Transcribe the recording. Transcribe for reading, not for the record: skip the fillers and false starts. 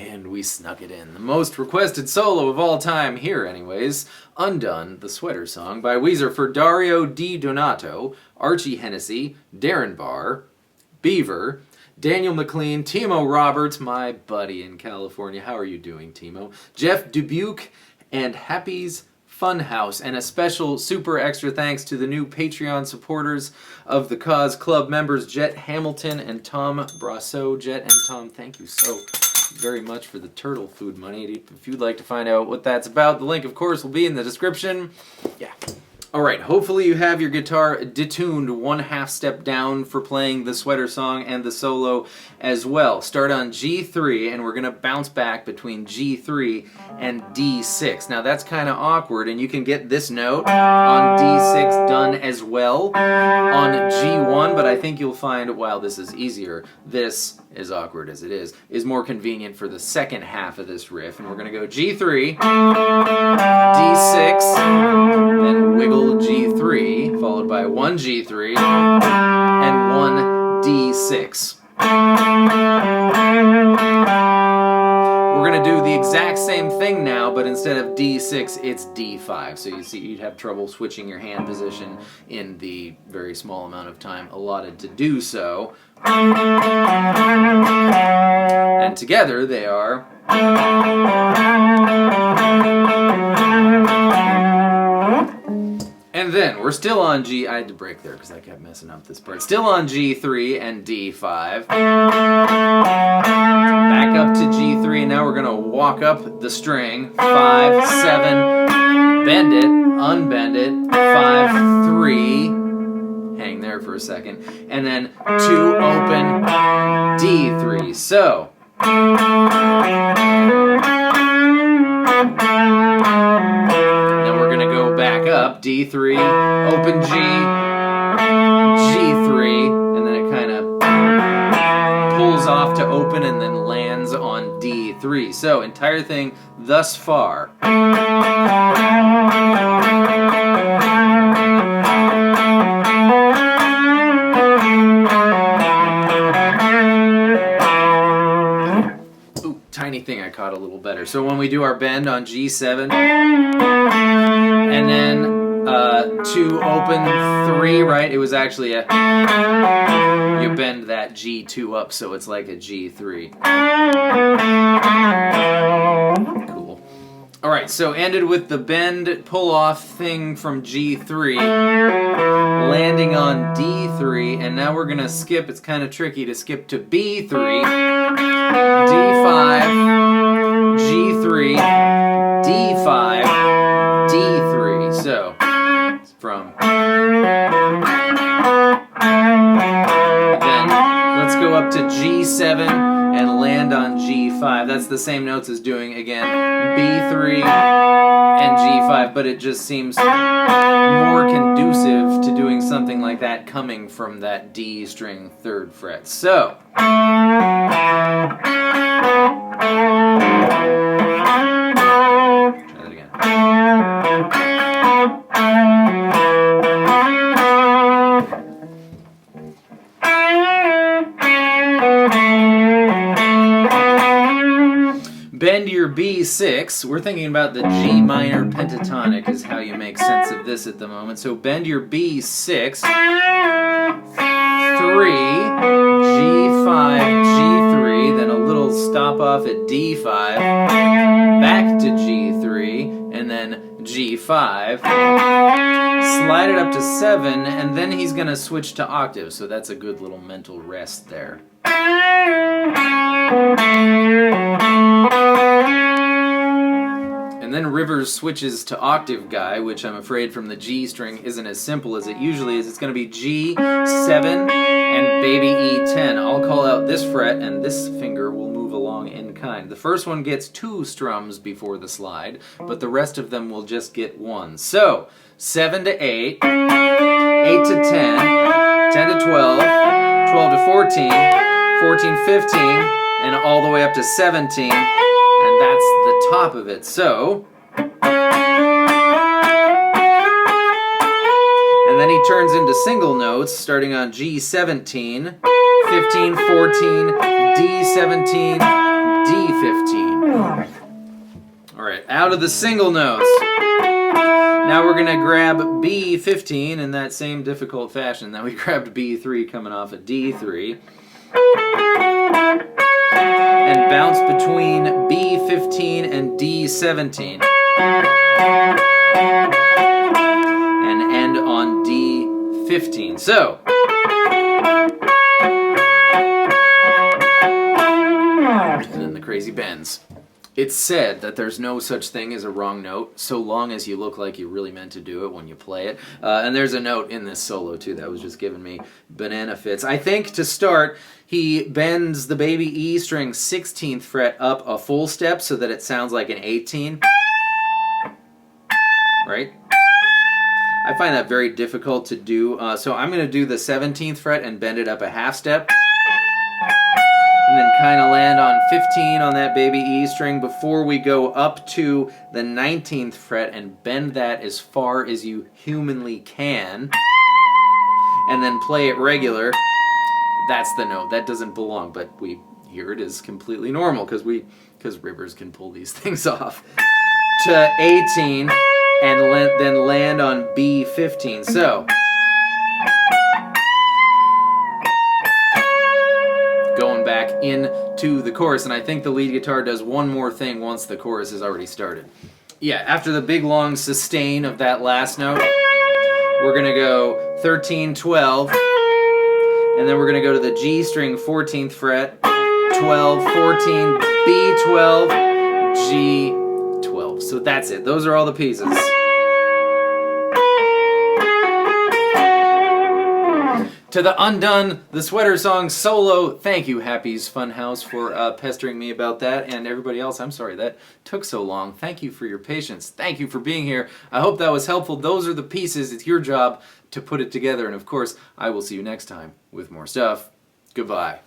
And we snuck it in. The most requested solo of all time here, anyways. Undone, the Sweater Song by Weezer for Dario Di Donato, Archie Hennessy, Darren Barr, Beaver, Daniel McLean, Timo Roberts, my buddy in California. How are you doing, Timo? Jeff Dubuque, and Happy's Funhouse. And a special super extra thanks to the new Patreon supporters of the Cause Club members, Jet Hamilton and Tom Brasso. Jet and Tom, thank you so very much for the turtle food money. If you'd like to find out what that's about, the link, of course, will be in the description. Yeah. Alright, hopefully you have your guitar detuned 1/2 step down for playing the Sweater Song and the solo as well. Start on G3, and we're going to bounce back between G3 and D6. Now that's kind of awkward, and you can get this note on D6 done as well on G1, but I think you'll find, while this is easier, this, as awkward as it is more convenient for the second half of this riff. And we're going to go G3, D6, then wiggle G3, followed by 1 G3, and 1 D6. We're going to do the exact same thing now, but instead of D6, it's D5. So you see, you'd have trouble switching your hand position in the very small amount of time allotted to do so. And together they are... And then, we're still on G... I had to break there because I kept messing up this part. Still on G3 and D5. Back up to G3, and now we're going to walk up the string. 5, 7, bend it, unbend it, 5, 3, hang there for a second, and then 2, open, D3. So... back up, D3, open G, G3, and then it kind of pulls off to open and then lands on D3. So, entire thing thus far. Ooh, tiny thing I caught a little better. So when we do our bend on G7, and then 2, open, 3, right? It was actually a... You bend that G2 up so it's like a G3. Cool. Alright, so ended with the bend, pull-off thing from G3, landing on D3, and now we're going to skip. It's kind of tricky to skip to B3, D5, G3, D5, D3. So, from... Then, let's go up to G7 and land on G5. That's the same notes as doing, again, B3 and G5, but it just seems more conducive to doing something like that coming from that D string 3rd fret. So... Bend your B6. We're thinking about the G minor pentatonic is how you make sense of this at the moment. So bend your B6, 3, G5, G3, then a little stop off at D5, back to G3, and then G5, slide it up to 7, and then he's going to switch to octave, so that's a good little mental rest there. And then Rivers switches to octave guy, which I'm afraid from the G string isn't as simple as it usually is. It's going to be G7 and baby E10. I'll call out this fret, and this finger will move along in kind. The first one gets 2 strums before the slide, but the rest of them will just get 1. So, 7 to 8, 8 to 10, 10 to 12, 12 to 14, 14, 15, and all the way up to 17, and that's the top of it. So, and then he turns into single notes, starting on G17, 15, 14, D17, D15. Alright, out of the single notes. Now we're going to grab B15 in that same difficult fashion that we grabbed B3 coming off of D3. And bounce between B15 and D17. And end on D15. So, and then the crazy bends. It's said that there's no such thing as a wrong note, so long as you look like you really meant to do it when you play it. And there's a note in this solo, too, that was just giving me banana fits. I think, to start, he bends the baby E string 16th fret up a full step so that it sounds like an 18. Right? I find that very difficult to do, so I'm going to do the 17th fret and bend it up a half step. And then kind of land on 15 on that baby E string before we go up to the 19th fret and bend that as far as you humanly can. And then play it regular. That's the note. That doesn't belong, but we hear it is completely normal because Rivers can pull these things off. To 18 and then land on B15. So, going back into the chorus, and I think the lead guitar does one more thing once the chorus has already started. Yeah, after the big long sustain of that last note, we're going to go 13, 12, and then we're going to go to the G string 14th fret, 12, 14, B12, G12. So that's it. Those are all the pieces. To the Undone, the Sweater Song solo. Thank you, Happy's Funhouse, for pestering me about that. And everybody else, I'm sorry that took so long. Thank you for your patience. Thank you for being here. I hope that was helpful. Those are the pieces. It's your job to put it together. And of course, I will see you next time with more stuff. Goodbye.